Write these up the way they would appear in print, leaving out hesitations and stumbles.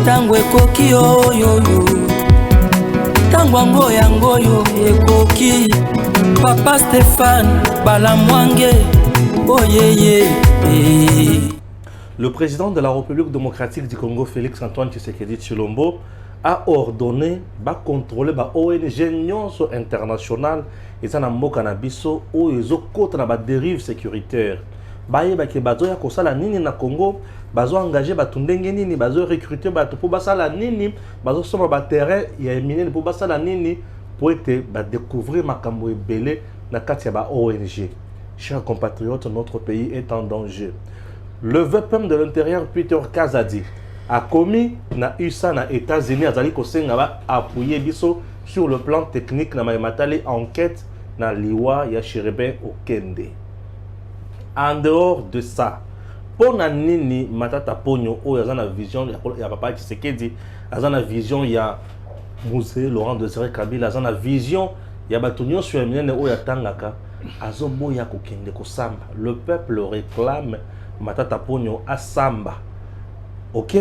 tango ekoki oyoyo tango yangoyo ekoki Papa Stéphane Balamwange oyeye. Le président de la République démocratique du Congo, Félix Antoine Tshisekedi Tshilombo, a ordonné de contrôler les ONG internationales et ça n'a pas cannabiso ou ils ont contre la dérive sécuritaire. Baye ba ke bazo ya kosala nini na Congo, bazo engager batundenge nini, bazo recruter bato pour basala nini, bazo soma ba terrain ya miner pour basala nini pour être ba découvrir makambo ebele na kati ya ba ONG. Chers compatriotes, notre pays est en danger. Le VPM de l'intérieur Peter Kazadi a commis na USA na États-Unis azali kosenga ba appuyer biso sur le plan technique na matali enquête na liwa ya Chirebe Okende. En dehors de ça, pour nini matata ponyo o yazana vision ya papa Tshisekedi, yazana vision ya Musée Laurent Désiré Kabila, yazana vision ya batunyo sur minene o ya tangaka azobo ya kokende ko samba. Le peuple réclame matata ponyo à samba. OK?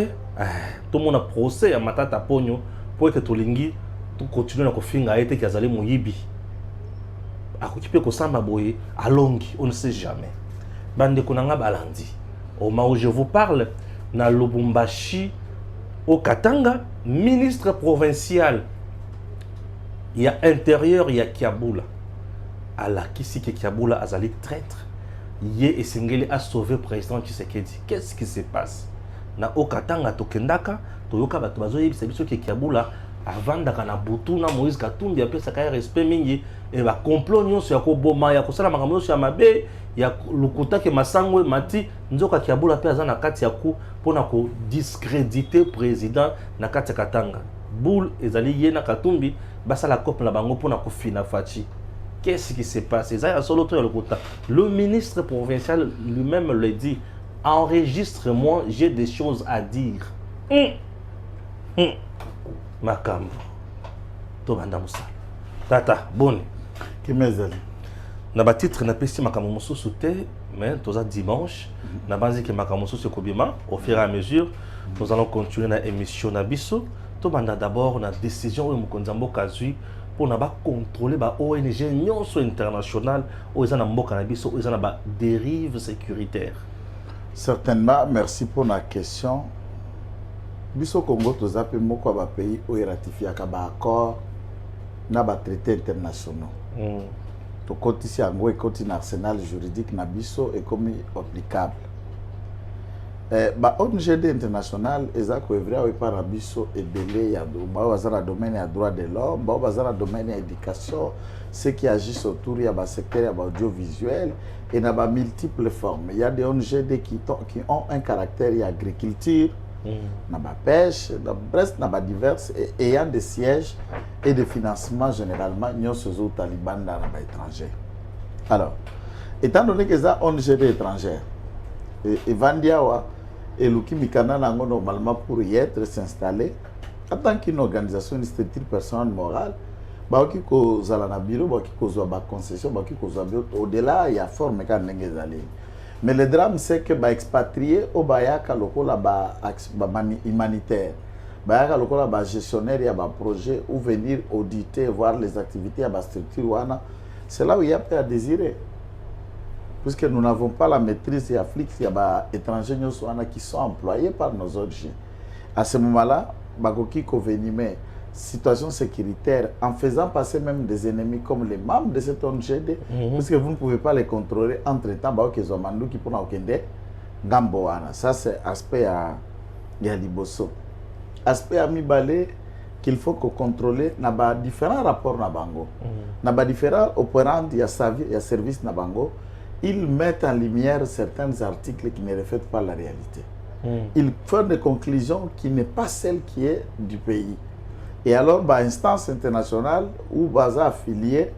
Tout le monde a procès à matata ponyo pour que tolingi tout continue na kofinga ete kazali moyibi. Akokipe ko samba boye alongi, on ne sait jamais. Bande konanga balandi. Au moment où je vous parle, na Lubumbashi au Katanga, ministre provincial, il y a intérieur, il y a Kiaboula. À la Kisike Kiaboula azali traître. Yé et Singeli a sauvé le président Tshisekedi. Qu'est-ce qui se passe? Na Okatanga tokendaka, toyoka bato bazo yebisa biso ke Kiaboula avant daka na butu na Moïse Katumbi apesa sakaya respect mingi et ba complot nyonso ya ko boma ya kosala makambo nyonso ya mabe ya lukuta ke masangwe mati nzoka Kiaboula pe azana kati ya ku pona ko discréditer président na kati ya Katanga. Boule ezali ye na Katumbi basala couple na bango pona ko fina fachi. Qu'est-ce qui se passe? Le ministre provincial lui-même le dit. Enregistre-moi, j'ai des choses à dire. Makambo. Tobanda Moussa. Tata, bonne. Qui m'aide? Na ba titre na pesi makambo mosso sauté, mais toza dimanche. Na banzi ke makambo mosso se kobima au fur et à mesure. Nous allons continuer na émission na biso. Tobanda d'abord na décision où Mukonzambo Kazui pour ne pas contrôler les ONG nyonso internationales où ils ont une dérive sécuritaire. Certainement, merci pour la question. Biso Congo tous a peu moko ba pays où il ratifie un accord na ba traités internationaux. To côté ici en côté arsenal juridique na biso est comme applicable. Ba ONG international ezako evra ou par biso ebele ya do ba bazana domaine ya droit de l'homme, ba bazana domaine ya éducation, ceux qui agissent autour ya ba secteur ya audiovisuel et na ba multiples formes. Il y a des ONG qui ont un caractère ya agriculture, na ba pêche, na brest na ba diverses et ayant des sièges et des financements généralement nyonso zo Taliban na ba étranger. Alors, étant donné que ça ONG étrangère et Vandiawa et Luki Mikana nango normalement pour y être s'installer en tant qu'une organisation, une structure personnelle morale, ba ki ko zala na bureau, ba ki ko zo ba concession, ba ki ko zo au-delà il y a forme ka ndenge zali. Mais le drame c'est que ba expatrié au bayaka lokola ba humanitaire, bayaka lokola ba gestionnaire ya ba projet ou venir auditer voir les activités ya ba structure wana, c'est là où il y a peu à désirer. Puisque nous n'avons pas la maîtrise des Afrique, il y a des étrangers qui sont employés par nos ONG. À ce moment-là, Bagoki Kovenime, situation sécuritaire, en faisant passer même des ennemis comme les membres de cette ONG, puisque vous ne pouvez pas les contrôler entre-temps, Bagoki Zomandou qui pour Okende, Gamboana. Ça, c'est aspect à Liboso. Aspect à Mibale, qu'il faut contrôler, il y a différents rapports na bango. Il y a différents opérants, il y a service na bango. Ils mettent en lumière certains articles qui ne reflètent pas la réalité. Ils font des conclusions qui n'est pas celle qui est du pays. Et alors, bah, instance internationale ou baza affilié,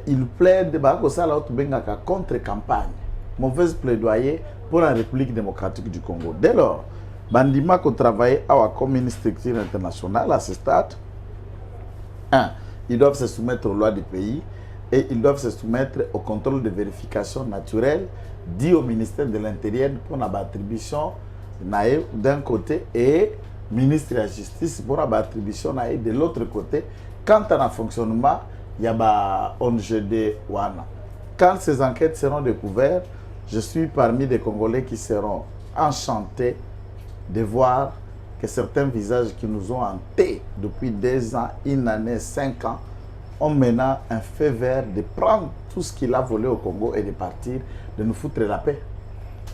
ils plaident contre-campagne, mauvaise plaidoyer pour la République démocratique du Congo. Dès lors, Bandima qu'on travaille comme une structure internationale à ce stade, ils doivent se soumettre aux lois du pays. Et ils doivent se soumettre au contrôle de vérification naturelle dit au ministère de l'Intérieur pour l'attribution d'un côté et ministre de la Justice pour la attribution et de l'autre côté, quant à un fonctionnement, il y a ONGD Wana. Quand ces enquêtes seront découvertes, je suis parmi des Congolais qui seront enchantés de voir que certains visages qui nous ont hantés depuis 2 ans, 1 année, 5 ans, ont maintenant un feu vert de prendre tout ce qu'il a volé au Congo et de partir, de nous foutre la paix.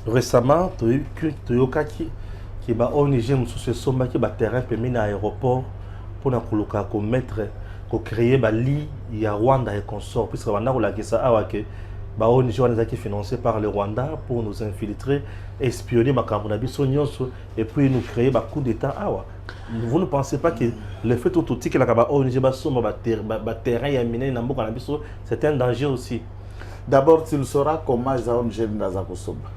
Récemment, tu as eu qui ba ONG sur somba qui ba terrain permis na aéroport pour na kuluka ko mettre ko créer ba lit ya Rwanda et consort puisque Rwanda la que ça a que ba ONG wana qui financé par le Rwanda pour nous infiltrer, espionner ma cambonabi sonyonso et puis nous créer ba coup d'état awa. Vous ne pensez pas que le fait tout que la ba ONG ba somba ba terrain ya miné na mboka na biso c'est un danger aussi. D'abord, tu le sauras comment les ONG dans Kosoba.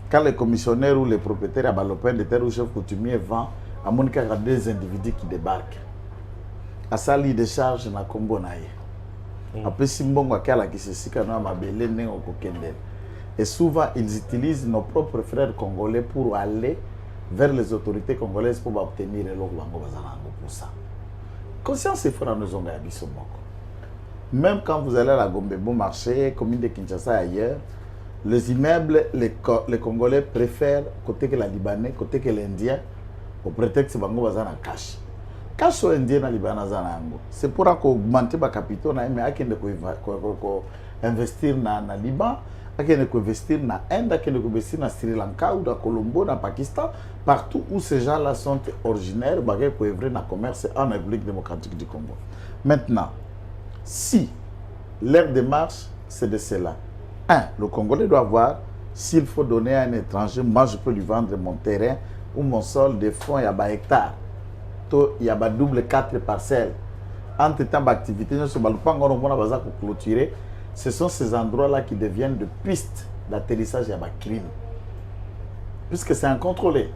Quand les commissionnaires ou les propriétaires à Balopin de terre ou chef coutumier vend à mon cas des individus qui débarquent. À ça, l'idée de charge na Combo naïe. Après, si bon à qui se sika na mabele ne au kokendel. Et souvent, ils utilisent nos propres frères congolais pour aller vers les autorités congolaises pour obtenir le logo pour ça. Conscience et frère nous ont gagné ce mot. Même quand vous allez à la Gombe, bon marché, commune de Kinshasa ailleurs, les immeubles, les Congolais préfèrent côté que les Libanais, côté que les Indiens, au prétexte que bango bazana cash. Cash aux Indiens na Libanais zanango. C'est pour augmenter ba capitaux na mais akende ko investir na Liban, akende ko investir na Inde, akende ko investir na Sri Lanka ou na Colombo, na Pakistan, partout où ces gens-là sont originaires, bagay ko œuvrer na commerce en République démocratique du Congo. Maintenant, si leur démarche c'est de cela. Le Congolais doit voir s'il faut donner à un étranger, moi je peux lui vendre mon terrain ou mon sol de fonds, il y a un hectare. Il y a un double 4 parcelles. Entre temps d'activité, ce sont ces endroits-là qui deviennent de pistes d'atterrissage et de crime. Puisque c'est incontrôlé.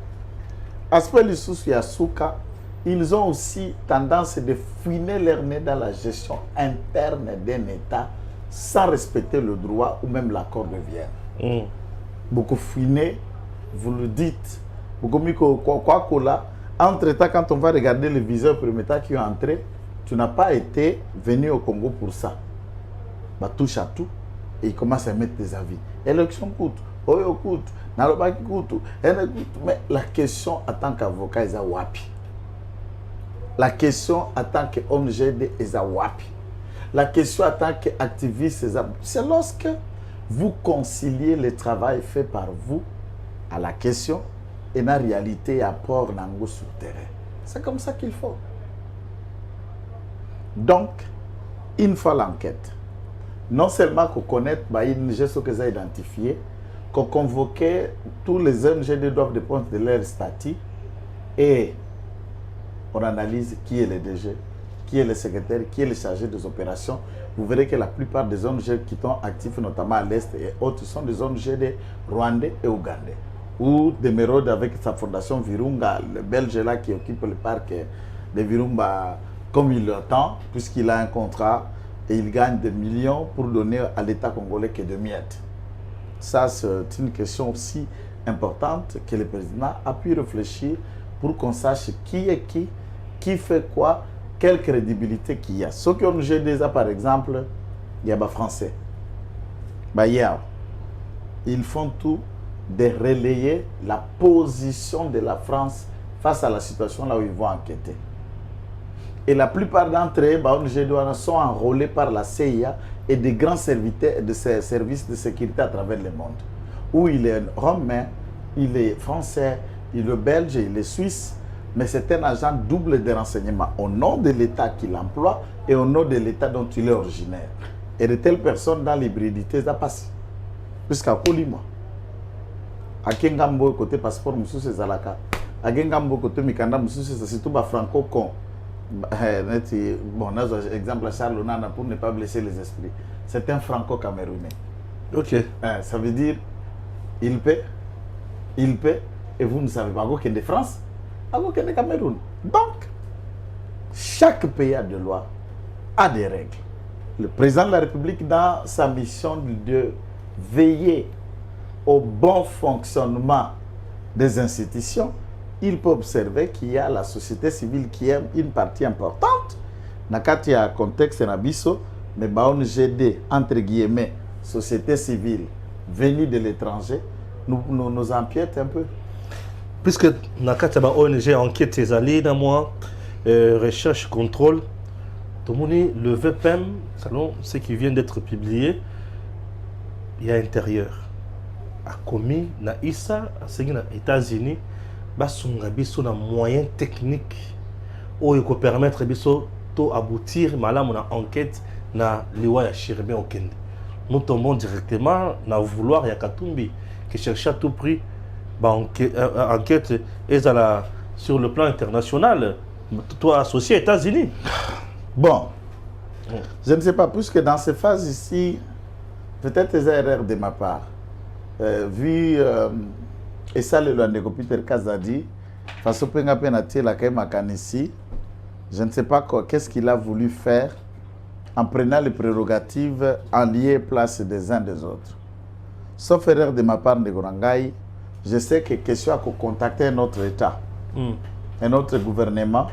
Aspect Lissous et Asuka, ils ont aussi tendance de fouiner leur nez dans la gestion interne d'un État sans respecter le droit ou même l'accord de Vienne. Beaucoup fouiner, vous le dites. Beaucoup mieux que là. Entre-temps, quand on va regarder les viseurs permettants qui ont entré, tu n'as pas été venu au Congo pour ça. Bah, touche à tout et ils commencent à mettre des avis. Élection coûte, Oyo coûte, Nalobaki coûte, mais la question en tant qu'avocat est à Wapi. La question en tant qu'ONG est à Wapi. La question en tant qu'activiste, c'est lorsque vous conciliez le travail fait par vous à la question et la réalité apport nango sur le terrain. C'est comme ça qu'il faut. Donc, une fois l'enquête, non seulement qu'on connaisse les gestes que j'ai identifiés, qu'on convoquait tous les ONG doivent dépendre de leur statut et on analyse qui est le DG, qui est le secrétaire, qui est le chargé des opérations. Vous verrez que la plupart des ONG qui sont actifs, notamment à l'Est et autres, sont des ONG de Rwandais et Ougandais. Ou de Mérode avec sa fondation Virunga, le Belge là qui occupe le parc de Virunga comme il l'attend, puisqu'il a un contrat et il gagne des millions pour donner à l'État congolais que de miettes. Ça, c'est une question aussi importante que le président a pu réfléchir pour qu'on sache qui est qui fait quoi, quelle crédibilité qu'il y a. Ceux qui ont déjà, par exemple, il y a des Français. Hier, ils font tout de relayer la position de la France face à la situation là où ils vont enquêter. Et la plupart d'entre eux sont enrôlés par la CIA et des grands serviteurs de ces services de sécurité à travers le monde. Où il est romain, il est français, il est belge, il est suisse, mais c'est un agent double de renseignement au nom de l'État qu'il emploie et au nom de l'État dont il est originaire. Et de telles personnes dans l'hybridité, ça passe. Puisqu'à Kolima, à Kengambo, côté passeport, Moussou, c'est Zalaka. À Kengambo, côté Mikanda, Moussou, c'est surtout franco-con. Bon, exemple à Charles Onana pour ne pas blesser les esprits. C'est un franco-camerounais. Ok. Ça veut dire, il paie, et vous ne savez pas qu'il y a de France, qu'il y a de Cameroun. Donc, chaque pays a des lois, a des règles. Le président de la République, dans sa mission de veiller au bon fonctionnement des institutions, il peut observer qu'il y a la société civile qui est une partie importante. Nakati ya contexte na biso, mais baon GD, entre guillemets, société civile, venue de l'étranger, nous empiète un peu. Puisque Nakati ya ONG enquête ses alliés dans moi, recherche, contrôle, tout le monde, le VPM, selon ce qui vient d'être publié, il y a intérieur. A commis na ISA, à États-Unis, basunga biso na moyen technique où il peut permettre biso to aboutir malamu na enquête na liwa ya Chiribin Okende. Nous tombons directement na vouloir ya Katumbi qui cherche à tout prix enquête sur le plan international, toi associé aux États-Unis. Bon, je ne sais pas, puisque dans ces phases ici, peut-être des erreurs de ma part, vu et ça le Peter Kazadi, face au Pengapenati, la Kaimakanisi, je ne sais pas qu'est-ce qu'il a voulu faire en prenant les prérogatives en lié place des uns des autres. Sauf erreur de ma part, Negorangai, je sais que question à contacter un autre État, un autre gouvernement,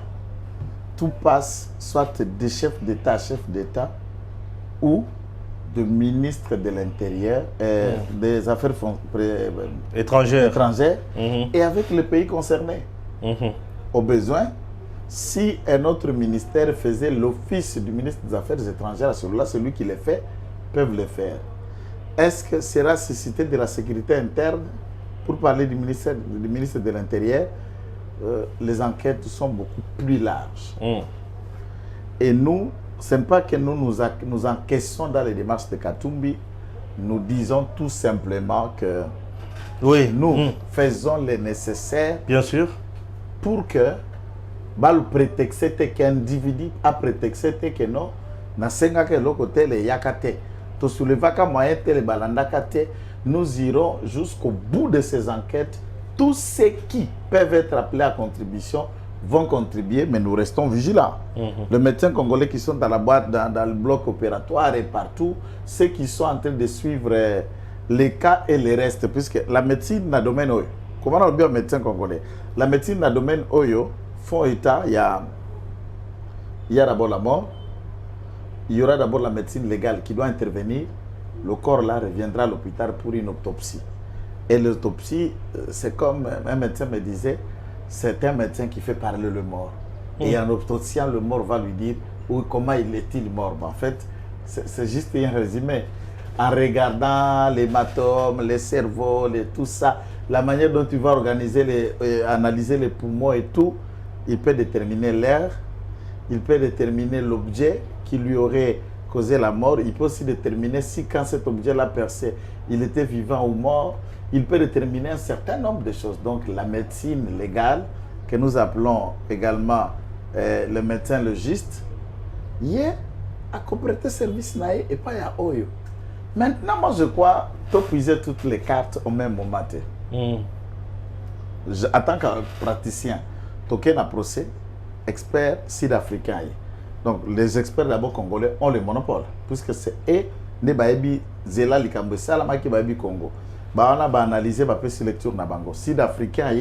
tout passe soit des chefs d'État à chefs d'État ou de ministre de l'Intérieur, des Affaires étrangères, et avec le pays concerné. Au besoin, si un autre ministère faisait l'office du ministre des Affaires étrangères, celui qui les fait, peuvent le faire. Est-ce que sera suscité de la sécurité interne? Pour parler du ministre de l'Intérieur, les enquêtes sont beaucoup plus larges. Et nous, ce n'est pas que nous encaissons dans les démarches de Katumbi, nous disons tout simplement que nous faisons le nécessaire, bien sûr, pour que le prétexte qu'un individu a prétexté que non, nasenga que l'autre côté les yakate, to soulevaka moyen tele balandakate, nous irons jusqu'au bout de ces enquêtes. Tous ceux qui peuvent être appelés à contribution vont contribuer, mais nous restons vigilants. Les médecins congolais qui sont dans la boîte, dans le bloc opératoire et partout, ceux qui sont en train de suivre les cas et les restes, puisque la médecine n'a domaine oyo. Comment on dit aux médecins congolais? La médecine n'a domaine oyo, font état, il y a d'abord la mort, il y aura d'abord la médecine légale qui doit intervenir, le corps là reviendra à l'hôpital pour une autopsie. Et l'autopsie, c'est comme un médecin me disait, c'est un médecin qui fait parler le mort. Et en autopsiant, le mort va lui dire comment il est-il mort. En fait, c'est juste un résumé. En regardant l'hématome, les cerveaux, tout ça, la manière dont tu vas organiser, analyser les poumons et tout, il peut déterminer l'heure, il peut déterminer l'objet qui lui aurait causé la mort. Il peut aussi déterminer si quand cet objet-là percé, il était vivant ou mort. Il peut déterminer un certain nombre de choses. Donc la médecine légale, que nous appelons également le médecin légiste, il est à compléter service naïe et pas à Oyo. Maintenant, moi je crois que puiser toutes les cartes au même moment. En tant que praticien, toqué na procès, expert sud-africain. Donc les experts d'abord congolais ont le monopole, puisque c'est eux ne baebi zela likambo salama ki baebi Congo. On a analysé ma lecture na bango. Sud-africain,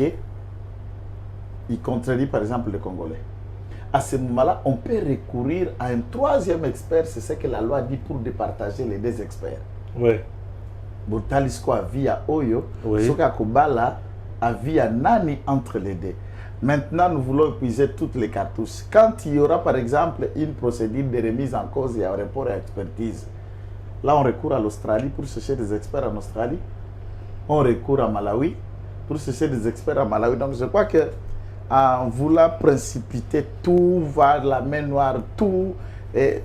il contredit par exemple le Congolais. À ce moment-là, on peut recourir à un troisième expert, c'est ce que la loi dit pour départager les deux experts. Oui. Botalisco a via Oyo, Soka Kobala a via Nani entre les deux. Maintenant, nous voulons épuiser toutes les cartouches. Quand il y aura par exemple une procédure de remise en cause et un rapport à expertise, là on recourt à l'Australie pour chercher des experts en Australie. On recourt à Malawi pour chercher des experts à Malawi. Donc je crois que en voulant précipiter tout, voir la main noire, tout, et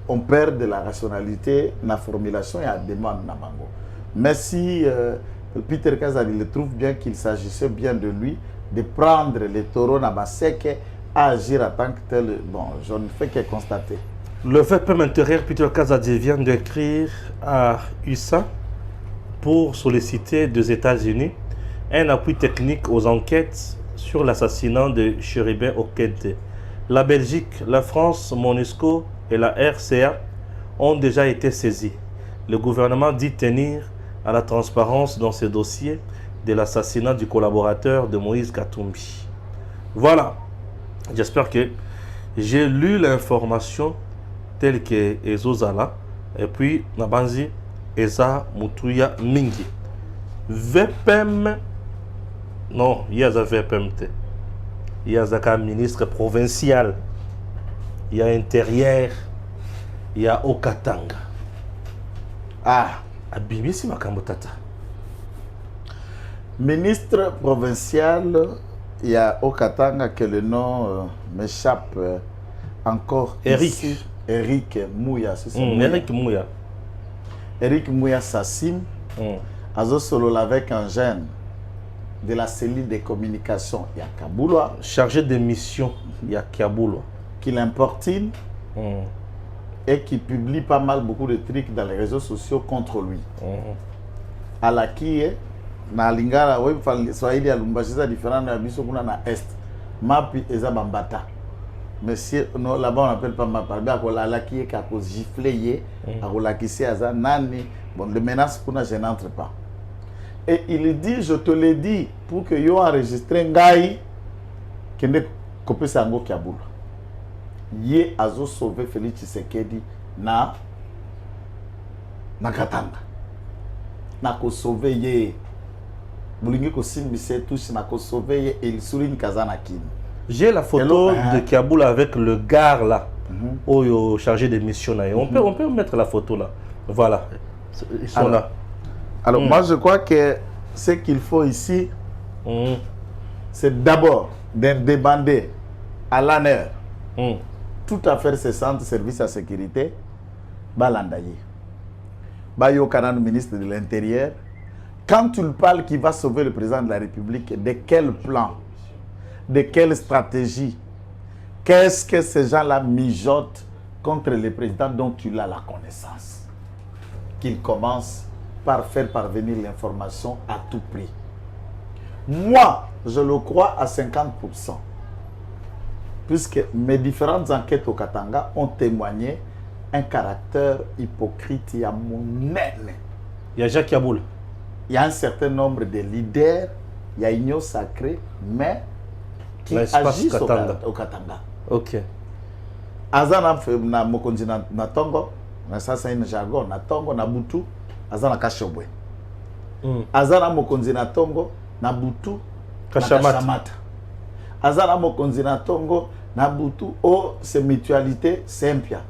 on perd de la rationalité, la formulation et la demande. Mais si Peter Kazadi le trouve bien qu'il s'agissait bien de lui, de prendre les taureaux Nabaseke à agir en tant que tel, bon, je ne fais que constater. Le VPM intérieur Peter Kazadi vient d'écrire à USA pour solliciter des États-Unis un appui technique aux enquêtes sur l'assassinat de Chiribin Okende. La Belgique, la France, MONUSCO et la RCA ont déjà été saisis. Le gouvernement dit tenir à la transparence dans ces dossiers de l'assassinat du collaborateur de Moïse Katumbi. Voilà. J'espère que j'ai lu l'information telle que Ezozala. Et puis, Nabanzi, Eza Mutuya Mingi. VPM. Non, il y a un VPMT. Il y a un ministre provincial. Il y a intérieur. Il y a Okatanga. Ah, Abimisi Makambotata. Ministre provincial, il y a Okatanga que le nom m'échappe encore. Eric. Ici. Eric Mouya, c'est ça? Eric Mouya. Eric Mouya Sassim, Azo Solo avec un jeune de la cellule de communication, il y a Kaboulwa. Chargé de mission, il y a Kaboulwa. Qui l'importune et qui publie pas mal beaucoup de trucs dans les réseaux sociaux contre lui. À la qui est, na lingala, oui, Swahili à Lumbashi, c'est différent de la mission qu'on a na Est. Mapi Eza Bambata. Monsieur, non, là-bas on appelle pas ma parole. À la qui est qu'à cause gifler, à la qui c'est à nani. Bon, les menaces qu'on a, je n'entre pas. Et il dit, je te l'ai dit, pour que yo enregistré Ngai, que ne copie sango Kaboul. Yé azo sauvé Félix Tshisekedi na Katanga. Na ko sauvé yé. Boulingi ko simbise touche na ko sauvé yé et il souligne Kazana Kin. J'ai la photo de Kaboul avec le gars là, chargé de mission. On peut mettre la photo là. Voilà. Ils sont là. Alors, moi, je crois que ce qu'il faut ici, c'est d'abord de demander à l'ANER tout affaire cessante, service à sécurité, Balandaye. Bayo Kanan, ministre de l'Intérieur, quand tu parles qu'il va sauver le président de la République, de quel plan? De quelle stratégie? Qu'est-ce que ces gens-là mijotent contre le président dont tu as la connaissance? Qu'ils commencent par faire parvenir l'information à tout prix. Moi, je le crois à 50%. Puisque mes différentes enquêtes au Katanga ont témoigné un caractère hypocrite et à mon nez. Il y a Jacques Kaboul. Il y a un certain nombre de leaders, il y a Union Sacrée, mais qui agissent au Katanga. Ok. Azana na mokonzi na Tongo, na sasa ina jargon na Tongo na Butu, azana Kashobwe. Azana mokonzi na Tongo na Butu, Kashamata. Azana mokonzi na Tongo na Butu, oh c'est mutualité Sempia.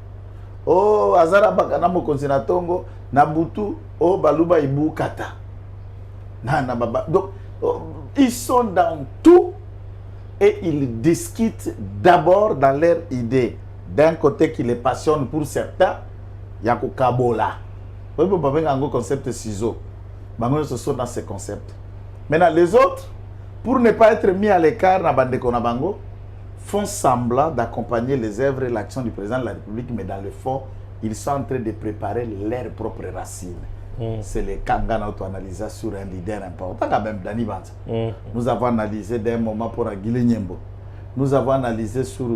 Oh azana bakana mokonzi na Tongo na Butu, oh baluba ibu kata. Na baba. Donc ils sont dans tout. Et ils discutent d'abord dans leur idée. D'un côté qui les passionne pour certains, il y a Kabola. Vous pouvez avoir un concept ciseau. Ce sont dans ces concepts. Maintenant, les autres, pour ne pas être mis à l'écart, font semblant d'accompagner les œuvres et l'action du président de la République, mais dans le fond, ils sont en train de préparer leurs propres racines. C'est les Kangana auto-analysés sur un leader important, quand même, Dani Banza. Nous avons analysé d'un moment pour Aguilé Nyembo. Nous avons analysé sur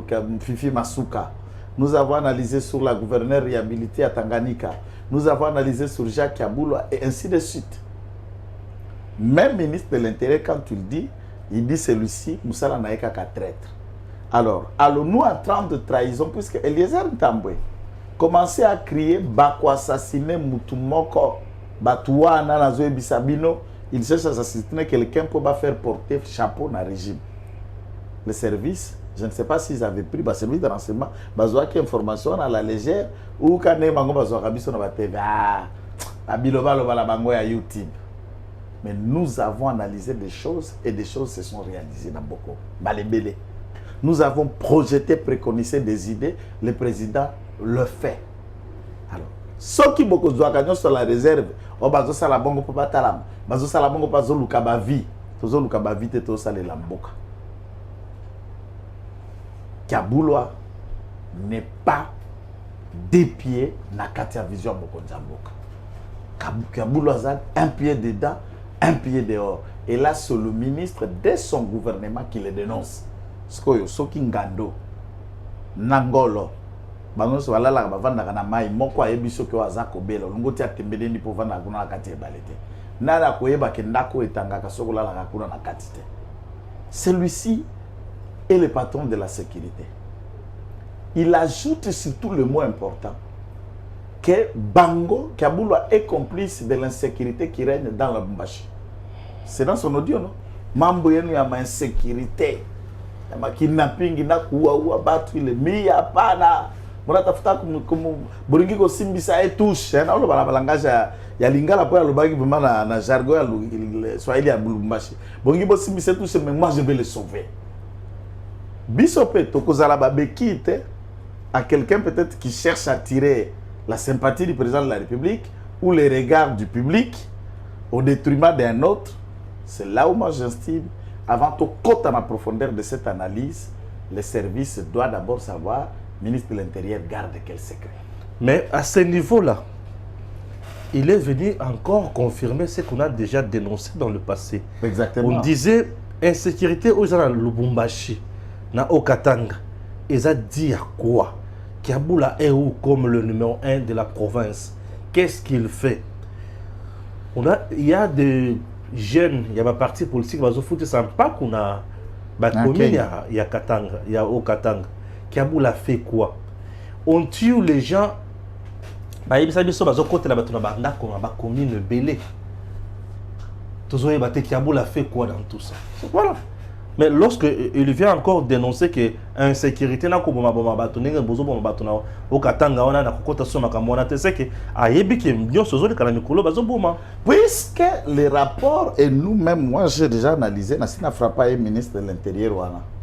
Fifi Masuka. Nous avons analysé sur la gouverneure réhabilitée à Tanganyika. Nous avons analysé sur Jacques Kaboul et ainsi de suite. Même ministre de l'Intérieur, quand tu le dis, il dit celui-ci, Moussala Naïka qu'à traître. Alors, allons-nous en train de trahison, puisque Eliezer Ntambwe commençait à crier Bako assassiner Moutoumoko. Batouana Nazoe Bissabino, il cherche à assassiner quelqu'un pour faire porter chapeau dans le régime. Le service, je ne sais pas s'ils avaient pris le service de renseignement, bazoa qui information à la légère ou quand ils ont bazoa kabiso na TV abiloba loba la bango ya YouTube. Mais nous avons analysé des choses et des choses se sont réalisées dans beaucoup. Balébélé. Nous avons projeté, préconisé des idées, le président le fait. Alors, ceux qui beaucoup de sur la réserve, on bazo sala bongo papa talam, bazo sala bongo bazo lukabavi, tozo lukabavi te to sale lamboka. Kaboulwa n'est pas des pieds na katia vision mokonzamboka. Kaboulwa a un pied dedans, un pied dehors. Et là, c'est le ministre de son gouvernement qui le dénonce. Skoyo soki ngando nangolo bango so wala la bavanda kana mai moko ayebi soki waza kobela longo tia tembele ni povanda kuna kati balete nana koyeba ke ndako etangaka sokola la kakuna na katite. Celui-ci est le patron de la sécurité. Il ajoute surtout le mot important que Bango Kabula est complice de l'insécurité qui règne dans la Lubumbashi. C'est dans son audio, non? Mambo yenu ya ma insécurité. Ya ma kidnapping na kuwa batu ile miya pana. Mwana tafuta comme boringi ko simbisa et touche. Na lo bala langage ya lingala po ya lobaki vraiment na jargon ya Swahili ya Lubumbashi. Boringi bo simbisa touche mais moi je vais le sauver. Bisope tokozala babekite à quelqu'un peut-être qui cherche à tirer la sympathie du président de la République ou les regards du public au détriment d'un autre. C'est là où moi j'estime, avant tout côté en profondeur de cette analyse, les services doivent d'abord savoir, ministre de l'Intérieur garde quel secret. Mais à ce niveau-là, il est venu encore confirmer ce qu'on a déjà dénoncé dans le passé. Exactement. On disait insécurité aux gens de Lubumbashi, na Okatanga. Et ça dit à quoi? Kiaboula est où comme le numéro 1 de la province? Qu'est-ce qu'il fait? Il y a des jeunes, il y a ma partie politique, il y a pas qu'on a il y a Katanga, il y a Okatanga. Kiaboula fait quoi? On tue les gens. Il y a des gens qui ont commune belé. Kiaboula fait quoi dans tout ça? Voilà. Mais lorsque il vient encore dénoncer que l'insécurité n'a puisque les rapports et nous-mêmes, moi j'ai déjà analysé, Nassina Frappa est ministre de l'Intérieur.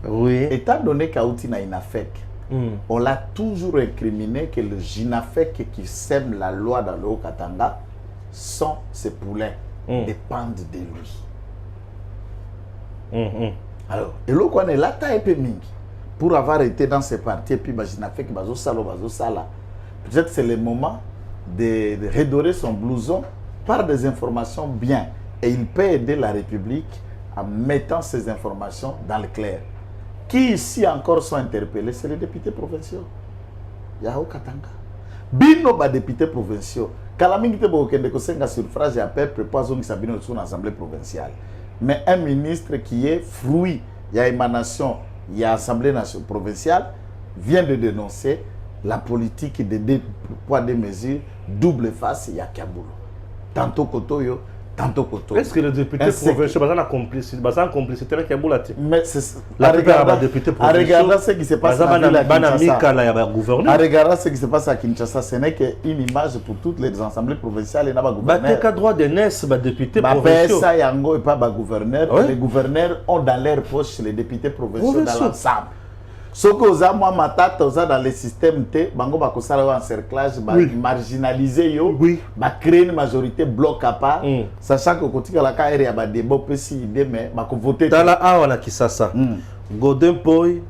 Oui. Étant donné qu'Aoutina Inafek, on l'a toujours incriminé que le Ginafek qui sème la loi dans le Haut-Katanga sont ses poulains, dépendent de lui. Alors, et là, on est là, pour avoir été dans ces partis, et puis Ginafek, peut-être c'est le moment de redorer son blouson par des informations bien. Et il peut aider la République en mettant ces informations dans le clair. Qui ici encore sont interpellés, c'est les députés provinciaux. Yahoo Katanga. Bino ba députés provinciaux. Kalamingite Bokende Kosenga suffrage à peuple, pas zone Sabino sur l'Assemblée provinciale. Mais un ministre qui est fruit, il y a émanation, il y a Assemblée nationale provinciale, vient de dénoncer la politique de deux poids deux mesures, double face, il y a Kaboul. Tantôt Kotoyo, tantôt Koto. Est-ce que les députés provinciaux sont en complicité avec Kaboul? Mais c'est la plupart des députés provinciaux. En regardant ce qui se passe à Kinshasa, en regardant ce qui se passe à Kinshasa, ce n'est qu'une image pour toutes les assemblées provinciales et pas gouverneurs. Quel droit de naissance les députés provinciaux? Ça yango et pas gouverneur. Les gouverneurs ont dans leur poche les députés provinciaux dans l'ensemble. Ce que vous avez, moi, ma tante, dans le système T, bango bakosala en encerclage, marginaliser yo, créer une majorité bloc à part, sachant que quand la carrière y a des débat précis, mais bako voter. Dans la awa na Kisasa, Godin Poy,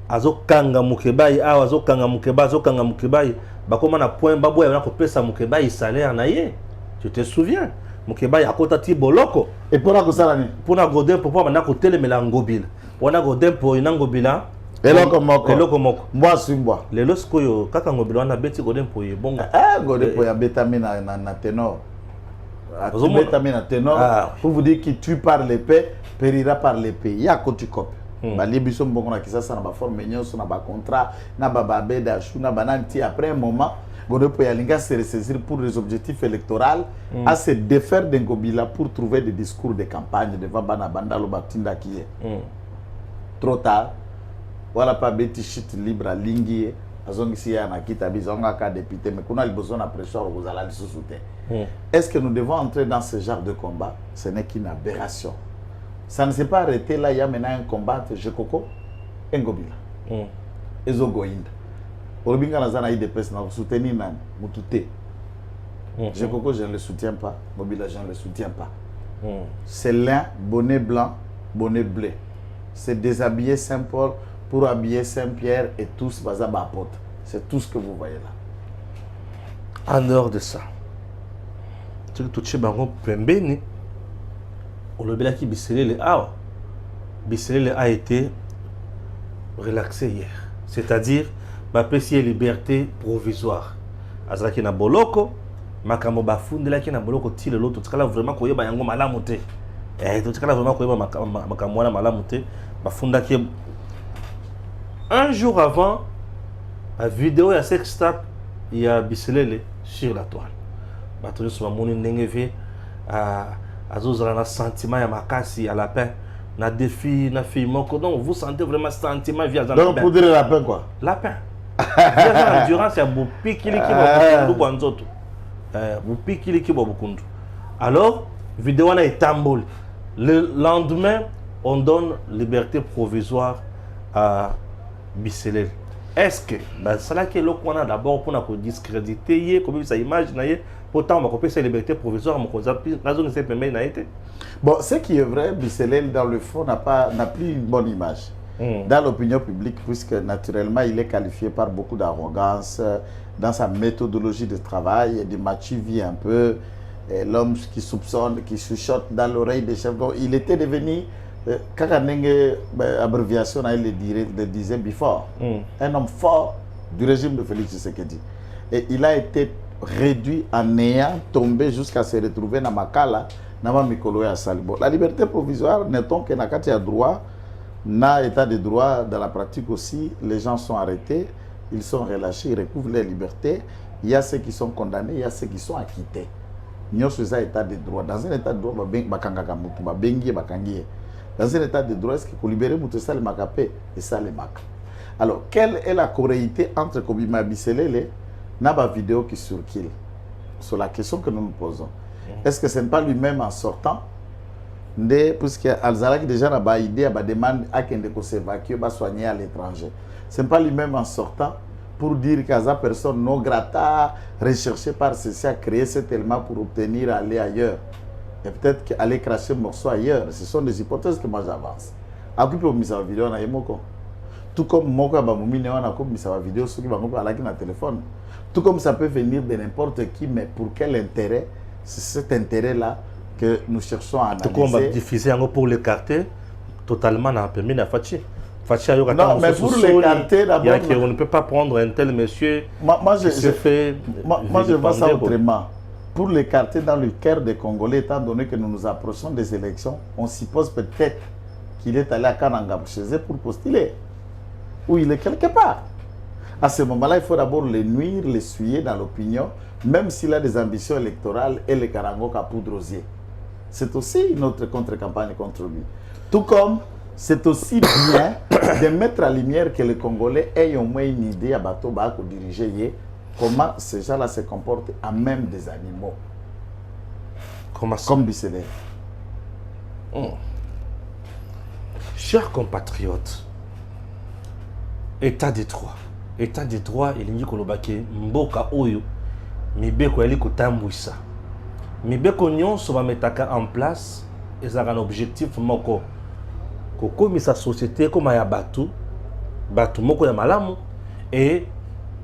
azo kanga mukebai, azo kanga mukebai, bakoma na point babo ya ko pesa mukebai salaire na ye. Tu te souviens? Mukebai akota ti boloko. Et pour la kosala ni? Pour na Godin Poy na ko telemela ngobila. Wana Godin Poy na ngobila. Eloko moko. Moi simba. Le losko yo kaka ngobila wana beti Godin Poy bonga. Godin Poy a betamina na ténor. Betamina ténor. Pour vous dire que tu par l'épée, périra par l'épée. Ya kotikop. Ba libiso mbongo na Kisasa na ba forme nyonso na ba contrat na ba babeda chou na bananti après un moment Godin Poy alinga se ressaisir pour les objectifs électoraux à se défaire d'Ngobila pour trouver des discours de campagne devant bana bandalo batinda qui est. Trop tard. Voilà pas beti shit libre à linguier azongisi ya na kita bizonga ka député mais kuna liboso na pression aux ala li soutien. Est-ce que nous devons entrer dans ce genre de combat? Ce n'est qu'une aberration. Ça ne s'est pas arrêté là, il y a maintenant un combat entre Jekoko et Ngobila. Ezo Goinda. Olobinga nazana IDPS na soutenir nan mutute. Jekoko je ne le soutiens pas, Ngobila je ne le soutiens pas. C'est l'un bonnet blanc, bonnet bleu. C'est déshabiller Saint-Paul pour habiller Saint-Pierre et tous bazaba apôtre. C'est tout ce que vous voyez là. En dehors de ça, tu touches bango pembeni. Le Belaki Bisselele a été relaxé hier. C'est-à-dire, ma liberté provisoire. Azaki na boloko, makambo bafundelaki na boloko ti lelo totikala vraiment koyeba yango malamu te totikala vraiment koyeba makambo wana malamu te bafundaki un jour avant la vidéo ya sextape ya Biselele sur la toile bato nyonso bamoni ndenge vie azozala na sentiment ya makasi ya lapin na défi na fille moko donc vous sentez vraiment sentiment via donc pour dire lapin quoi lapin via endurance ya bopikiliki bobukundu bwa nzoto bopikiliki bwa bukundu alors vidéo wana etamboli le lendemain on donne liberté provisoire à Biselele. Est-ce que cela qui est le point d'abord pour nous discréditer comme ça image naie pourtant on va couper cette liberté provisoire la zone s'est permis n'a été bon ce qui est vrai Biselele dans le fond n'a plus une bonne image dans l'opinion publique puisque naturellement il est qualifié par beaucoup d'arrogance dans sa méthodologie de travail et de machivie un peu l'homme qui soupçonne qui chuchote dans l'oreille des chefs donc il était devenu Kakanenge, abréviation, il le disait before, un homme fort du régime de Félix Tshisekedi. Et il a été réduit en néant, tombé jusqu'à se retrouver dans Makala, dans Mikolo et Salibo. La liberté provisoire, n'est-on que Nakati a droit, n'a état de droit dans la pratique aussi, les gens sont arrêtés, ils sont relâchés, ils recouvrent leur liberté. Il y a ceux qui sont condamnés, il y a ceux qui sont acquittés. Nous sommes un état de droit. Dans un état de droit, dans un état de droit, est-ce qu'il faut libérer Moutessa le Makapé et ça le Maka? Alors, quelle est la corréité entre Kobima Biselele et la vidéo qui circule? C'est la question que nous nous posons. Est-ce que ce n'est pas lui-même en sortant, puisque Alzara qui déjà n'a pas idée, a demandé à quelqu'un de s'évacuer, de soigner à l'étranger. Ce n'est pas lui-même en sortant pour dire qu'à sa personne non grata, recherchée par ceci, a créé cet élément pour obtenir aller ailleurs. Et peut-être qu'aller cracher le morceau ailleurs. Ce sont des hypothèses que moi j'avance. Tout comme Moko a vidéo sur le téléphone. Tout comme ça peut venir de n'importe qui, mais pour quel intérêt? C'est cet intérêt-là que nous cherchons à analyser. Tout comme on va diffuser pour l'écarter, totalement dans permis de Fachi. Non, mais pour l'écarter d'abord. On ne peut pas prendre un tel monsieur moi, qui se fait. Moi, je vois ça autrement. Pour l'écarter dans le cœur des Congolais, étant donné que nous nous approchons des élections, on suppose peut-être qu'il est allé à Kananga chez eux pour postuler. Ou il est quelque part. À ce moment-là, il faut d'abord les nuire, les suyer dans l'opinion, même s'il a des ambitions électorales et les Karango à poudre aux yeux. C'est aussi notre contre-campagne contre lui. Tout comme c'est aussi bien de mettre à lumière que les Congolais aient au moins une idée à bateau pour diriger comment ces gens-là se comportent à même des animaux. Comme Biselele. Chers compatriotes, État de droit. État de droit, il dit que mboka oyo mibeko yali kotambwisa. Mibeko nyonso ba metaka en place ezaka un objectif moko. Kokomisa société comme ya batu moko ya malamu et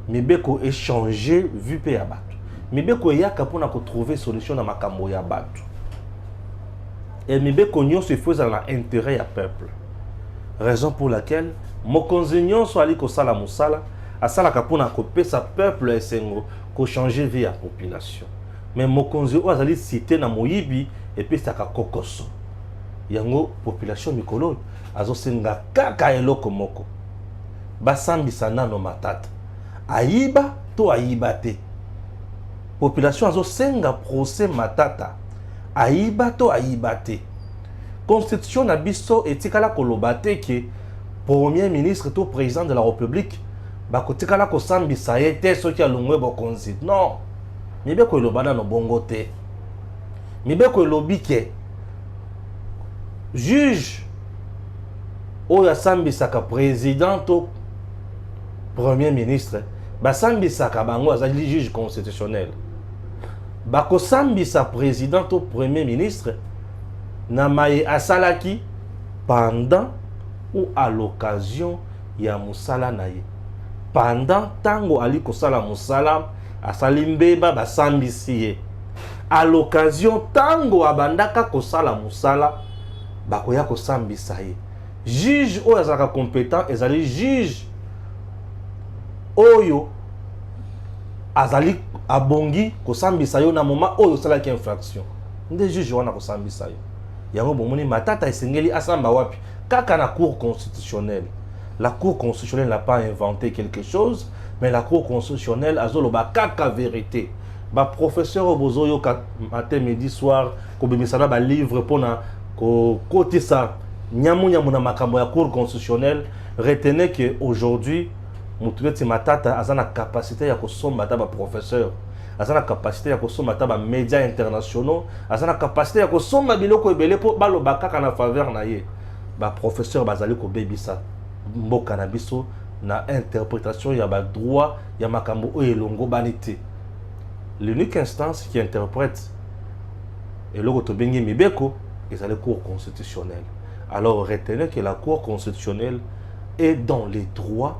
mibeko échanger vu pe ya batu. Mibeko yaka pona ko trouver solution na makambo ya batu. Et mibeko nyonso il faut dans intérêt ya peuple. Raison pour laquelle mokonzi nyonso ali ko sala musala asala kapona ko pesa peuple esengo ko changer vie ya population. Mais mokonzi o azali cité na moyibi et puis saka kokoso. Yango population mikolo azosenga kaka eloko moko. Basambisa nano matata. Ayiba to ayiba te. Population azosenga procès matata. Ayiba to ayiba te. Constitution na biso etikala kolobate ke premier ministre to président de la République bakotikala ko sambisa yete soki alungwe bokonzi. Non. Mibeko elobana no bongo te. Mibeko elobi ke juge oya sambisaka président to premier ministre basambisaka bango azali juge constitutionnel bako sambisa président to premier ministre na maye asalaki pendant ou à l'occasion ya musala na ye pendant tango ali kosala musala asali mbeba basambisi ye à l'occasion tango abandaka kosala musala bakoya kosambisa ye juge oyo azalaka compétent ezali juge oyo azali abongi kosambisa yo na moment oyo sala ki infraction nde juge wana kosambisa yo yango bomoni matata esengeli asamba wapi kaka na cour constitutionnelle. La cour constitutionnelle n'a pas inventé quelque chose, mais la cour constitutionnelle a zoloba kaka vérité. Ba professeur Obozoyo matin midi soir ko bimisala ba livre pona ko côté ça nyamu na makambo ya cour constitutionnelle. Retenez que aujourd'hui Mutubeti Matata a la capacité à consommer ba professeur, a la capacité à consommer ba médias internationaux, a la capacité à consommer biloko ebele po baloba kaka na faveur na ye. Ba professeur bazali ko bebisa mboka na biso na interprétation ya ba droit ya makambo oyo elongo banité. L'unique instance qui interprète et le Rotobengi Mibeko est la Cour constitutionnelle. Alors retenez que la Cour constitutionnelle est dans les droits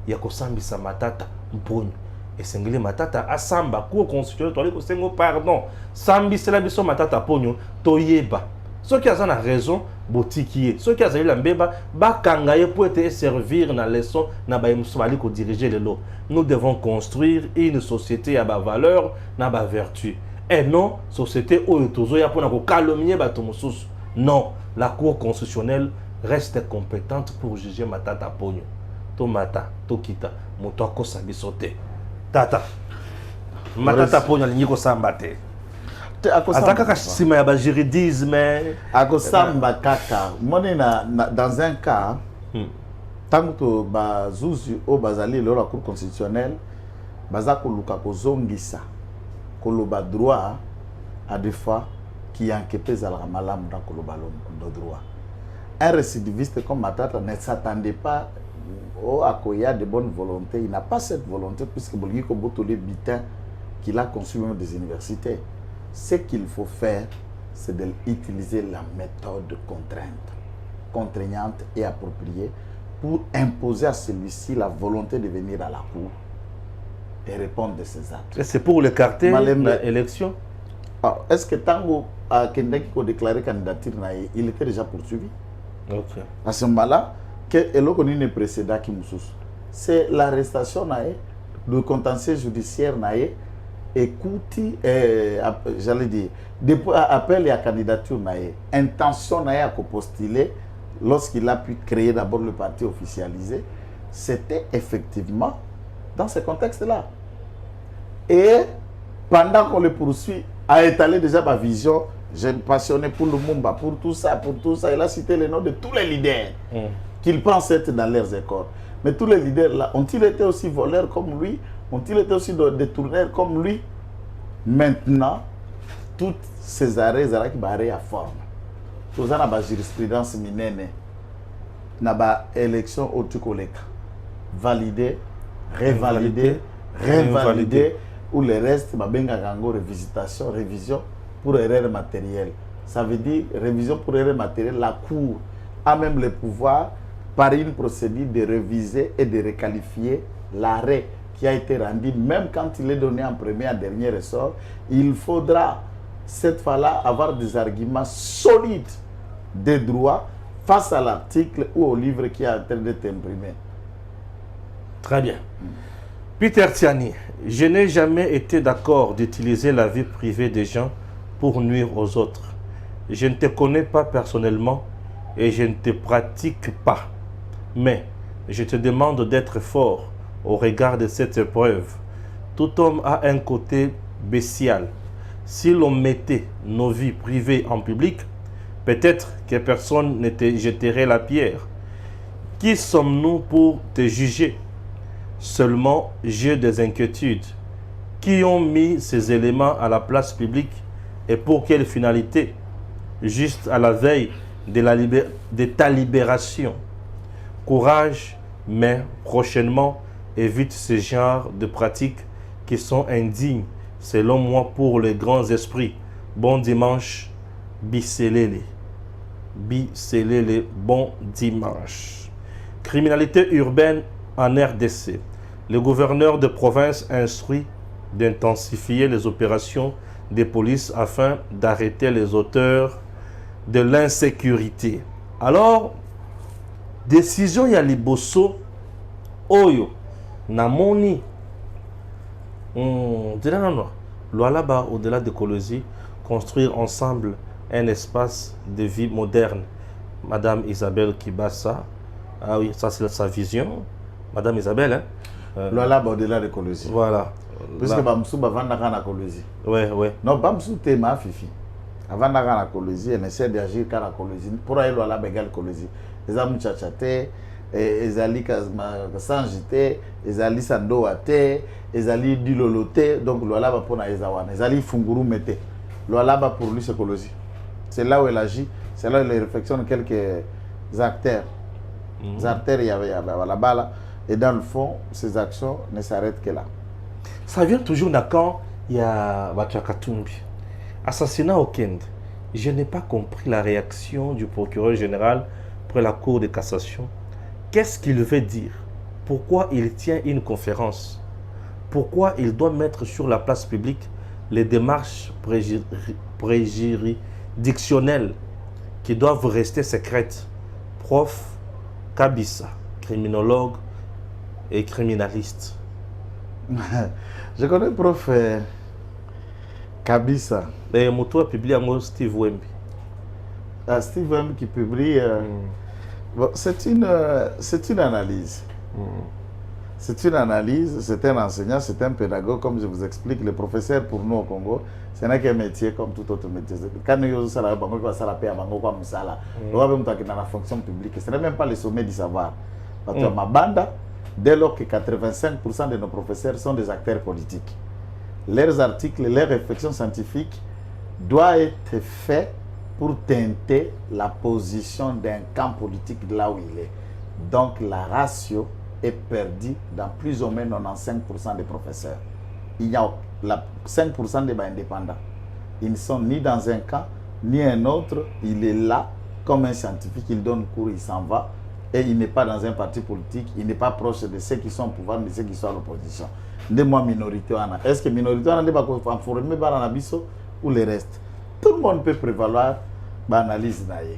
Yakosambisa Matata Mponyo. Et Sengeli Matata Asamba Cour constitutionnelle toali ko sengo pardon. Sambisa la biso Matata Ponyo toyeba. Ceux qui ont raison botikié. Ceux qui ont la mbeba ba kangaye pour être servir na leçon na ba musubali ko diriger le lot. Nous devons construire une société à bas valeur, à bas vertu. Et non, société où il y a pour calomnier Batomosus. Non, la Cour constitutionnelle reste compétente pour juger Matata Ponyo. Tomata, Tokita, Motoko Sabisote. Tata. Matata Ponyo, Niko Sambate. Azaka sima ya juridisme. Akosamba kaka. Dans un cas, tant que bazuzu o bazali la Cour constitutionnelle bazako luka kozongisa koloba droit à des fois qui enquête à la malam dans koloba le droit. Un récidiviste comme Matata ne s'attendait pas au accueillir de bonne volonté. Il n'a pas cette volonté puisque Bolgi Koboto les bitins qu'il a conçu même des universités. Ce qu'il faut faire, c'est d'utiliser la méthode contraignante et appropriée pour imposer à celui-ci la volonté de venir à la cour et répondre de ses actes. C'est pour l'écarter de l'élection. Est-ce que Tango a déclaré candidature, il était déjà poursuivi? Okay. À ce moment-là, c'est l'arrestation, le contentieux judiciaire, écoute, j'allais dire, appel à candidature, intention à postuler. Lorsqu'il a pu créer d'abord le parti officialisé, c'était effectivement dans ce contexte-là. Et pendant qu'on le poursuit, a étalé déjà ma vision, j'ai passionné pour le Mumba, pour tout ça, il a cité les noms de tous les leaders qu'il pense être dans leurs écoles. Mais tous les leaders-là, ont-ils été aussi voleurs comme lui? Ont-ils été aussi détourneurs comme lui? Maintenant, toutes ces arrêts qui barrent à forme. Tout ça, la jurisprudence minene, la élection au Tukoleka, validé, révalidé, ou le reste, révisitation, révision pour erreur matérielle. Ça veut dire révision pour erreur matérielle. La Cour a même le pouvoir, par une procédure, de réviser et de requalifier l'arrêt qui a été rendu, même quand il est donné en premier, en dernier ressort. Il faudra cette fois-là avoir des arguments solides des droits face à l'article ou au livre qui est en train d'être imprimé. Très bien. Peter Tiani, je n'ai jamais été d'accord d'utiliser la vie privée des gens pour nuire aux autres. Je ne te connais pas personnellement et je ne te pratique pas. Mais je te demande d'être fort au regard de cette épreuve. Tout homme a un côté bestial. Si l'on mettait nos vies privées en public, peut-être que personne ne te jetterait la pierre. Qui sommes-nous pour te juger? Seulement, j'ai des inquiétudes. Qui ont mis ces éléments à la place publique et pour quelle finalité? Juste à la veille de ta libération. Courage, mais prochainement, évite ce genre de pratiques qui sont indignes, selon moi, pour les grands esprits. Bon dimanche, Biselele. Biselele, bon dimanche. Criminalité urbaine en RDC. Le gouverneur de province instruit d'intensifier les opérations des polices afin d'arrêter les auteurs de l'insécurité. Alors, décision ya liboso oyo namoni Non. Lualaba, au-delà de l'écologie, construire ensemble un espace de vie moderne. Madame Isabelle Kibassa, ah oui, ça c'est sa vision. Madame Isabelle, hein. Lualaba, au-delà de l'écologie. Voilà. Puisque Bamsou va vendre la écologie. Oui. Non, Bamsou, t'es ma fifi. Avant d'aller à l'écologie, elle essaie d'agir quand l'écologie. Pour aller à l'écologie. Les amis tchatchaté, les alliés sanjité, les alliés sandoate, les alliés diloloté. Donc, l'Oala va pour Naïzawan. Les alliés funguru mette. L'Oala va pour lui, c'est l'écologie. C'est là où elle agit. C'est là où elle réflexionne quelques acteurs. Les acteurs, il y avait là-bas. Là. Et dans le fond, ces actions ne s'arrêtent que là. Ça vient toujours de quand il y a Bachakatumbi. Assassinat au Kende. Je n'ai pas compris la réaction du procureur général pour la Cour de cassation. Qu'est-ce qu'il veut dire? Pourquoi il tient une conférence? Pourquoi il doit mettre sur la place publique les démarches préjuridictionnelles qui doivent rester secrètes? Prof Kabissa, criminologue et criminaliste. Je connais prof Kabissa. Et Moto a publié un Steve Wemby. Steve Wemby qui publie. Bon, c'est une analyse. C'est une analyse, c'est un enseignant, c'est un pédagogue, comme je vous explique. Le professeur pour nous au Congo, ce n'est qu'un métier comme tout autre métier. Quand nous avons salarié, nous avons salarié, nous avons salarié. Nous avons dans la fonction publique. Ce n'est même pas le sommet du savoir. Parce que ma bande, dès lors que 85% de nos professeurs sont des acteurs politiques, leurs articles, leurs réflexions scientifiques doivent être faits pour teinter la position d'un camp politique de là où il est. Donc la ratio est perdue dans plus ou moins 95% des professeurs. Il y a 5% des indépendants. Ils ne sont ni dans un camp, ni un autre. Il est là comme un scientifique, il donne cours, il s'en va. Et il n'est pas dans un parti politique, il n'est pas proche de ceux qui sont au pouvoir, mais ceux qui sont à l'opposition. De moi, minorité, est-ce que minorité, on a informé par l'anabiso ou le reste? Tout le monde peut prévaloir l'analyse naïe.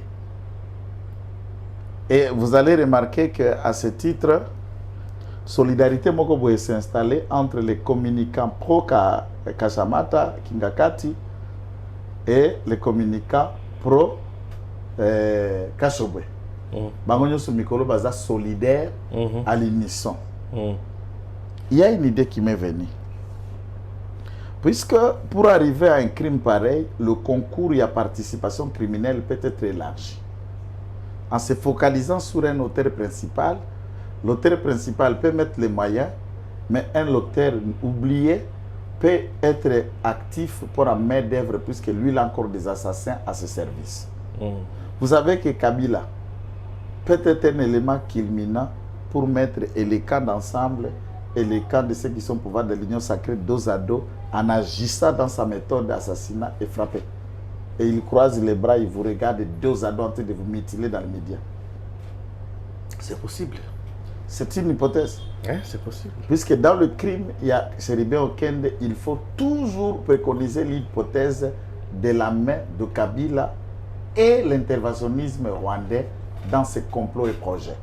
Et vous allez remarquer qu'à ce titre, Solidarité Mokobo s'est installée entre les communicants pro-Kashamata, Kingakati, et les communicants pro-Kashobwe. Bangonyo Sumikolo Baza solidaire à l'unisson. Il y a une idée qui m'est venue. Puisque pour arriver à un crime pareil, le concours et la participation criminelle peut être élargi. En se focalisant sur un auteur principal, l'auteur principal peut mettre les moyens, mais un auteur oublié peut être actif pour la main d'œuvre puisque lui il a encore des assassins à ses services. Vous savez que Kabila peut être un élément culminant pour mettre les camps d'ensemble et les camps de ceux qui sont au pouvoir de l'Union sacrée dos à dos en agissant dans sa méthode d'assassinat et frapper. Et il croise les bras, il vous regarde dos à dos en train de vous mutiler dans les médias. C'est possible. C'est une hypothèse. C'est possible. Puisque dans le crime, il y a Chéribé Okende, il faut toujours préconiser l'hypothèse de la main de Kabila et l'interventionnisme rwandais dans ces complots et projets.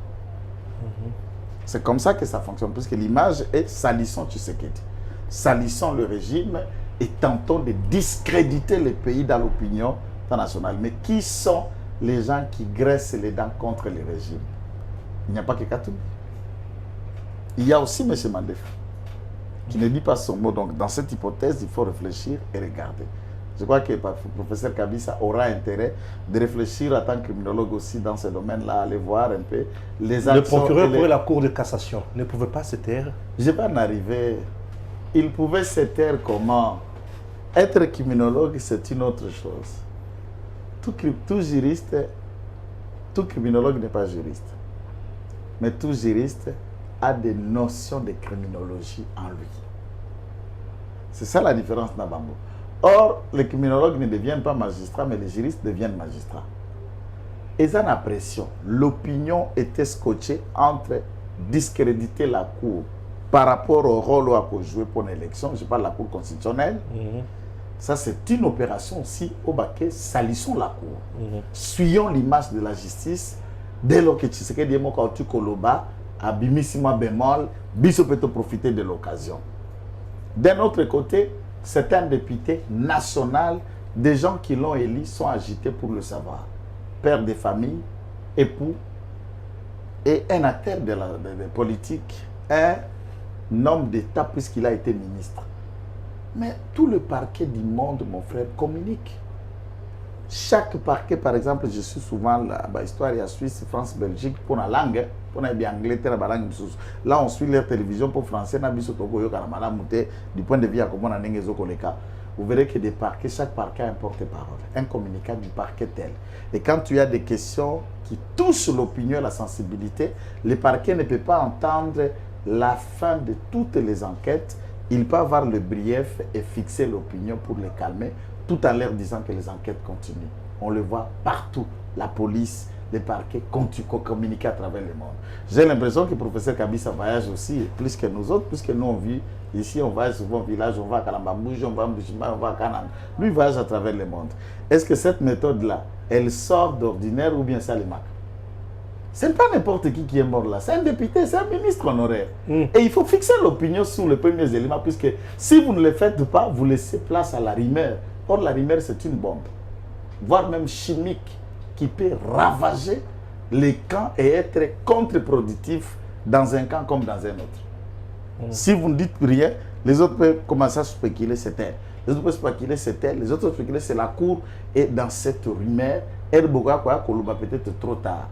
C'est comme ça que ça fonctionne, puisque l'image est salissons Tshisekedi, salissons le régime et tentons de discréditer les pays dans l'opinion internationale. Mais qui sont les gens qui graissent les dents contre le régime? Il n'y a pas que Katumbi. Il y a aussi M. Mandef, qui ne dit pas son mot. Donc, dans cette hypothèse, il faut réfléchir et regarder. Je crois que le professeur Kabissa aura intérêt de réfléchir en tant que criminologue aussi dans ce domaine-là, aller voir un peu les actions. Le procureur pour la Cour de cassation ne pouvais pas se taire? Je ne vais pas en arriver. Il pouvait se taire comment? Être criminologue, c'est une autre chose. Tout juriste, tout criminologue n'est pas juriste. Mais tout juriste a des notions de criminologie en lui. C'est ça la différence Nabambo. Or, les criminologues ne deviennent pas magistrats, mais les juristes deviennent magistrats. Et ça n'a pression. L'opinion était scotchée entre discréditer la Cour par rapport au rôle à jouer pour l'élection, je parle de la Cour constitutionnelle. Ça, c'est une opération aussi au baquet, salissons la Cour. Suyons l'image de la justice. Dès lors que Tshisekedi Koloba, Abimissima bémol, Biso peut profiter de l'occasion. D'un autre côté, certains députés nationaux, des gens qui l'ont élu, sont agités pour le savoir. Père de famille, époux, et un acteur de la politique, un homme d'État puisqu'il a été ministre. Mais tout le parquet du monde, mon frère, communique. Chaque parquet, par exemple, je suis souvent là, histoire, il y a Suisse, France, Belgique, pour la langue, pour la Angleterre, la langue. Là, on suit leur télévision pour français, du point de vue à comment on a vous verrez que des parquets, chaque parquet a un porte-parole, un communiqué du parquet tel. Et quand tu as des questions qui touchent l'opinion et la sensibilité, le parquet ne peut pas entendre la fin de toutes les enquêtes. Il peut avoir le brief et fixer l'opinion pour les calmer, tout en leur disant que les enquêtes continuent. On le voit partout. La police, les parquets communiquent à travers le monde. J'ai l'impression que le professeur Kabisa voyage aussi, plus que nous autres, puisque nous on vit ici, on va souvent au village, on va à Kalambambouji, on va à Mbushima, on va à Kanang. Lui, il voyage à travers le monde. Est-ce que cette méthode-là, elle sort d'ordinaire ou bien ça les marque? Ce n'est pas n'importe qui est mort là. C'est un député, c'est un ministre honoraire. Et il faut fixer l'opinion sur les premiers éléments, puisque si vous ne le faites pas, vous laissez place à la rumeur. Or, la rumeur, c'est une bombe, voire même chimique, qui peut ravager les camps et être contre-productif dans un camp comme dans un autre. Si vous ne dites rien, les autres peuvent commencer à spéculer, c'est elle. Les autres peuvent spéculer, c'est elle. Les autres peuvent spéculer, c'est la cour. Et dans cette rumeur, peut-être trop tard.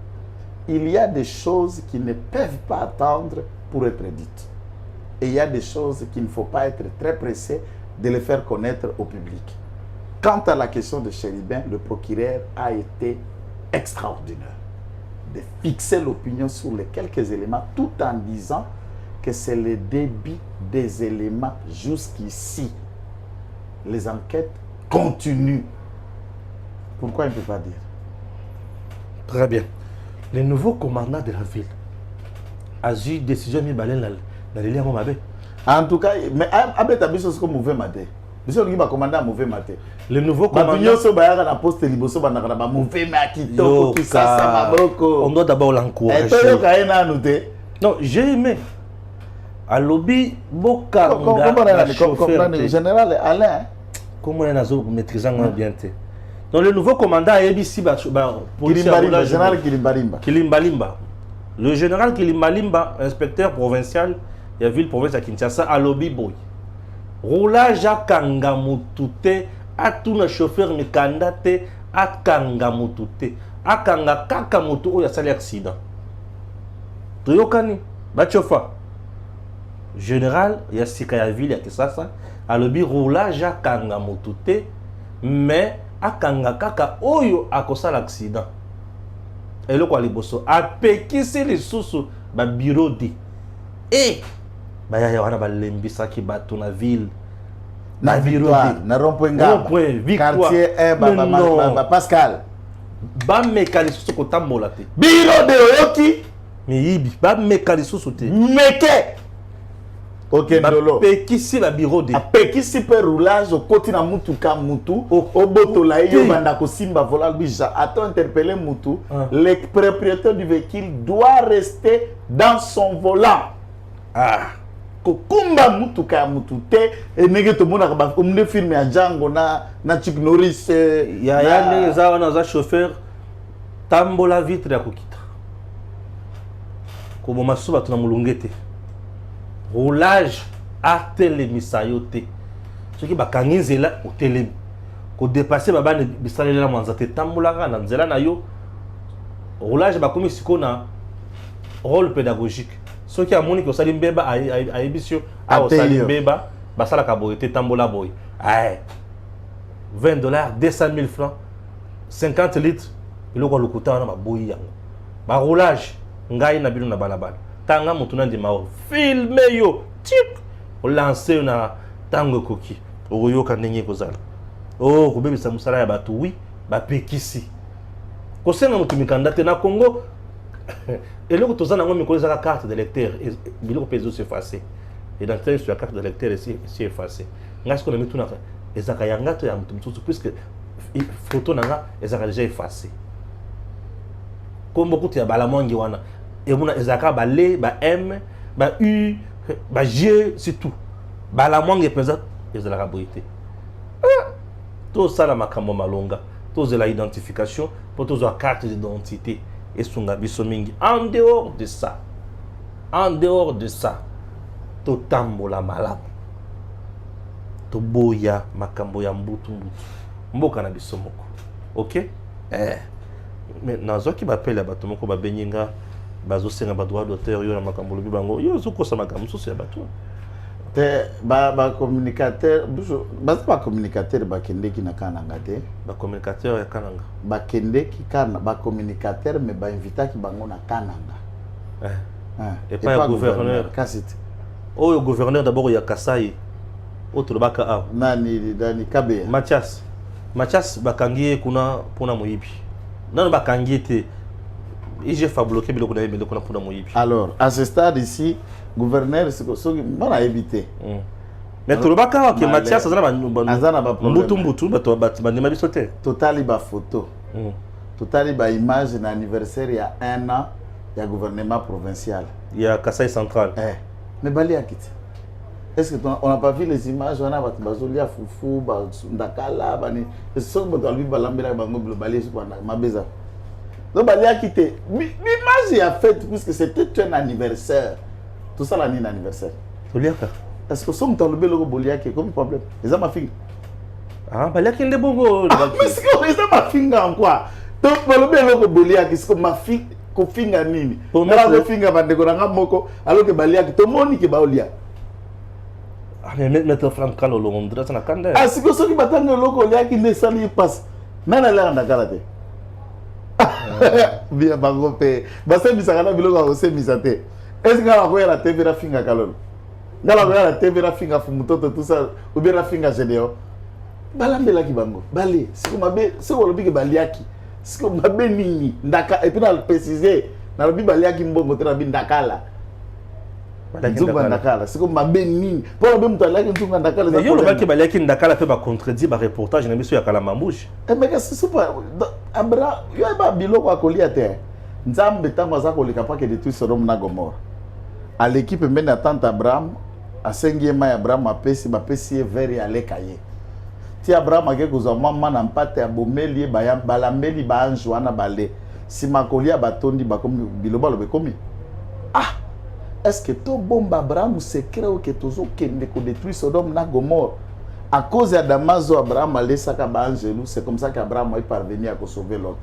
Il y a des choses qui ne peuvent pas attendre pour être dites. Et il y a des choses qu'il ne faut pas être très pressé de les faire connaître au public. Quant à la question de Chéribin, le procureur a été extraordinaire de fixer l'opinion sur les quelques éléments tout en disant que c'est le débit des éléments jusqu'ici. Les enquêtes continuent. Pourquoi il ne peut pas dire? Très bien. Le nouveau commandant de la ville a eu décision de balayer dans les liens mauvais. En tout cas, mais avec ta biso comme mauvais matin. Biso qui va commander mauvais matin. Le nouveau commandant. On doit d'abord l'encourager. Non, j'ai aimé. À lobby, Boka. Le général Alain. Comment on a maîtrisé bien. Donc le nouveau commandant a ABC, le général Kilimbalimba. Le général Kilimbalimba, inspecteur provincial de la ville province à Kinshasa, à lobby boy. Roulage à Kangamutute, à tout le chauffeur Mikandate, à Kangamutute, à Kangakamutu, où il y a ça l'accident. Tuyokani, Bachofa. Général, il y a Sikaya ville, il y a Kisasa, à lobby roulage à Kangamutute, mais à Kangakaka, oyo a causé l'accident. Et le quoi les bosso a péquissé les sous ba bureau de et ba ya wana ba lembisa ki bato na ville na victoire na rond-point quartier Pascal ba mekali sous ko tambola te bureau de oyoki mais yibi ba mekali sous te meke ok ndolo péquissé la bureau de a péquissé per roulage au côté na mutuka mutu au botola yo banda ko simba vola bija a interpellé mutu le propriétaire du véhicule doit rester dans son volant ko kumba mutuka mutute et nege to mona ba umne filme ya Django na Chuck Norris ya les za chauffeur tambola vitre ya kokita ko boma suba tuna mulungete roulage à télémisayoté. Ce qui va kangiser là au télé. Ko dépasser baba ne bisalé là manzate tambulaka na nzela na yo. Roulage ba komi sikona rôle pédagogique. Ce qui a moni ko sali mbeba a ebisio a sali mbeba ba sala ka boyete tambola boy. Ay. $20, 200 000 francs, 50 litres. Il ko lokuta na ba boy yango. Ba roulage ngai na bilu na balabala. Tanga mutuna ndi mao filme yo tip o lancer na tango koki oyo kanenge kozala ko bebisa musala ya batu wi ba pekisi ko senga mutu mikandate na Congo eloko tozana ngo mikolo za carte d'électeur biloko peso s'effacer et dans sur la carte d'électeur c'est effacé ngasko na mituna ezaka yangato ya mutu mutsu puisque photo nanga ezaka déjà effacé kombo kuti ya balamongi wana et mon ezaka ba le ba m ba u ba g c'est tout bala mwange penza ezalaka boyete to sala makambo malonga to la identification pour to za carte d'identité esunga biso mingi. En dehors de ça to tambola malamu to boya makambo ya mbutu mboka na biso moko. OK mais nazoki bapela bato moko babenyenga bazosenga ba droit d'auteur yo na makambo lobi bango yo zokosa makambo soso ya bato te ba communicateur ba communicateur ba kendeki na kananga te ba communicateur ya kananga ba kendeki kana ba communicateur mais ba invitaki bango na kananga et pas gouverneur kasite oyo gouverneur d'abord ya Kasai autre baka a nani Kabe Mathias bakangi kuna pona moyibi non bakangi te IGF a bloqué biloko na yebele kuna pona moyibi. Alors à ce stade ici gouverneur soki bana éviter mais to baka ke Mathias azana ba mbutu bato bandima biso te totali ba photo totali ba image na anniversaire ya 1 an ya gouvernement provincial ya Kasai central mais bali akiti. Est-ce que on n'a pas vu les images on a bazolia fufu ba ndakala bani ce que bato albi balambela bango bali sur mabeza donc bali akité l'image est faite puisque c'était un anniversaire tout ça l'année anniversaire toliaka est-ce que son talobé logo boliaki comme problème les ma fille bali akinde bongo mais c'est que les ma fille en quoi donc talobé logo boliaki c'est que ma fille ko finga nini na ko finga bandeko na moko alors que bali akité to moni ke baolia mais mettre Franck Kalo Londres na kanda si ko soki batanga loko liaki ne sali passe nana la ndakala te bien bango pe basa bisaka na biloko ko se misate est-ce que la koya la TV ra finga kalolo ngala koya la TV ra finga fumutoto tout ça ou bien ra finga gédéo balambela ki bango balé siko mabe siko lobi ke baliaki siko mabe nini ndaka et puis na préciser na lobi baliaki mbongo te na bi ndakala nzunga ndakala siko mabe nini pour be mutu alaki nzunga ndakala yo lobaki baliaki ndakala pe ba contredire ba reportage na biso ya kala mamouche mais que c'est pas abra yo ba biloko akolia te nzambe tango za koleka pa ke détruire Sodome na Gomorrhe à l'équipe mena attente Abraham a sengiema ya Abraham apesi bapesi veri alekaye ti Abraham ake kozwa mama na mpate ya bomeli ba balambeli ba ange wana bale si makolia batondi bakomi biloba lobe komi est-ce que to bomba Abraham secret ou que tozo kende ko détruire Sodome na Gomorrhe à cause de Damaso Abraham alesaka ba angelou c'est comme ça qu'Abraham est parvenu à sauver Lot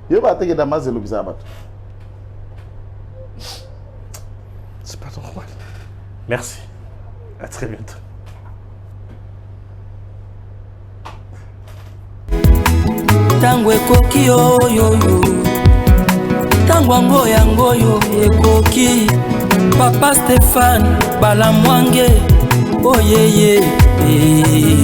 yo ba teke Damaso lo bisa bato c'est pas normal. Merci, à très bientôt. Tango ekoki oyoyo tango yangoyo ekoki Papa Stéphane Balamwange oyeye